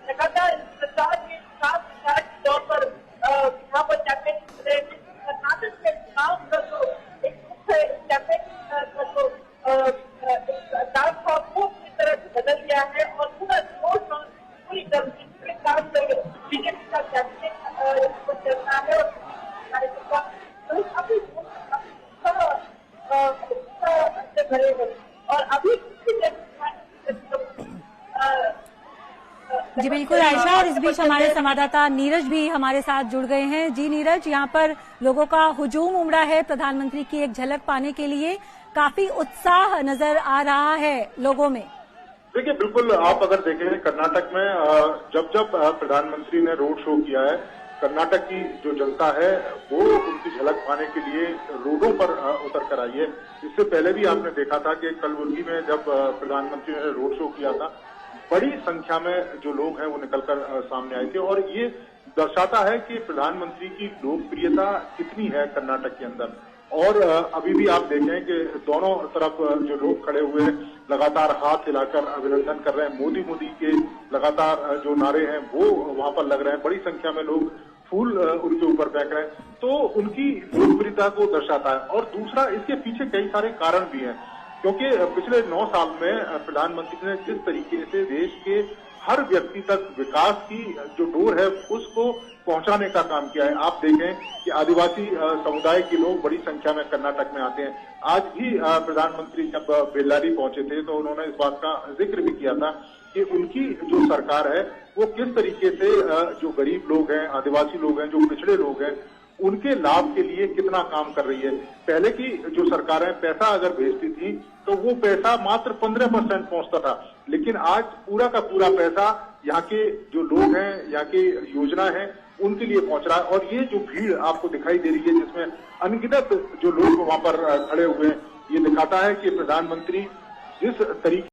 लगातार प्रचार के साथ प्रचार के तौर पर यहाँ पर कैंपेन कर रहे हैं। कर्नाटक के चुनाव का जो एक मुख्य कैंपेन का जो डांस था वो पूरी तरह से बदल गया है और पूरा जोश और पूरी गर्मी के साथ बीजेपी का कैंपेन चलता है और अभी भरे हैं और अभी जी बिल्कुल आयशा, और इस बीच हमारे संवाददाता नीरज भी हमारे साथ जुड़ गए हैं। जी नीरज, यहाँ पर लोगों का हुजूम उमड़ा है प्रधानमंत्री की एक झलक पाने के लिए, काफी उत्साह नजर आ रहा है लोगों में। देखिए, बिल्कुल आप अगर देखें कर्नाटक में जब जब प्रधानमंत्री ने रोड शो किया है, कर्नाटक की जो जनता है वो उनकी झलक पाने के लिए रोडों पर उतर कर आई है। इससे पहले भी आपने देखा था कि कलबुर्गी में जब प्रधानमंत्री ने रोड शो किया था, बड़ी संख्या में जो लोग हैं वो निकलकर सामने आए थे और ये दर्शाता है कि प्रधानमंत्री की लोकप्रियता कितनी है कर्नाटक के अंदर। और अभी भी आप देखें कि दोनों तरफ जो लोग खड़े हुए हैं लगातार हाथ हिलाकर अभिनंदन कर रहे हैं। मोदी मोदी के लगातार जो नारे हैं वो वहां पर लग रहे हैं। बड़ी संख्या में लोग फूल उनके ऊपर फेंक रहे हैं, तो उनकी लोकप्रियता को दर्शाता है। और दूसरा, इसके पीछे कई सारे कारण भी हैं, क्योंकि पिछले 9 साल में प्रधानमंत्री ने जिस तरीके से देश के हर व्यक्ति तक विकास की जो डोर है उसको पहुंचाने का काम किया है। आप देखें कि आदिवासी समुदाय के लोग बड़ी संख्या में कर्नाटक में आते हैं। आज भी प्रधानमंत्री जब बेल्लारी पहुंचे थे तो उन्होंने इस बात का जिक्र भी किया था कि उनकी जो सरकार है वो किस तरीके से जो गरीब लोग हैं, आदिवासी लोग हैं, जो पिछड़े लोग हैं, उनके लाभ के लिए कितना काम कर रही है। पहले की जो सरकारें पैसा अगर भेजती थी तो वो पैसा मात्र 15% पहुंचता था, लेकिन आज पूरा का पूरा पैसा यहाँ के जो लोग हैं, यहाँ की योजना है उनके लिए पहुंच रहा है। और ये जो भीड़ आपको दिखाई दे रही है जिसमें अनगिनत जो लोग वहां पर खड़े हुए हैं, ये दिखाता है कि प्रधानमंत्री जिस तरीके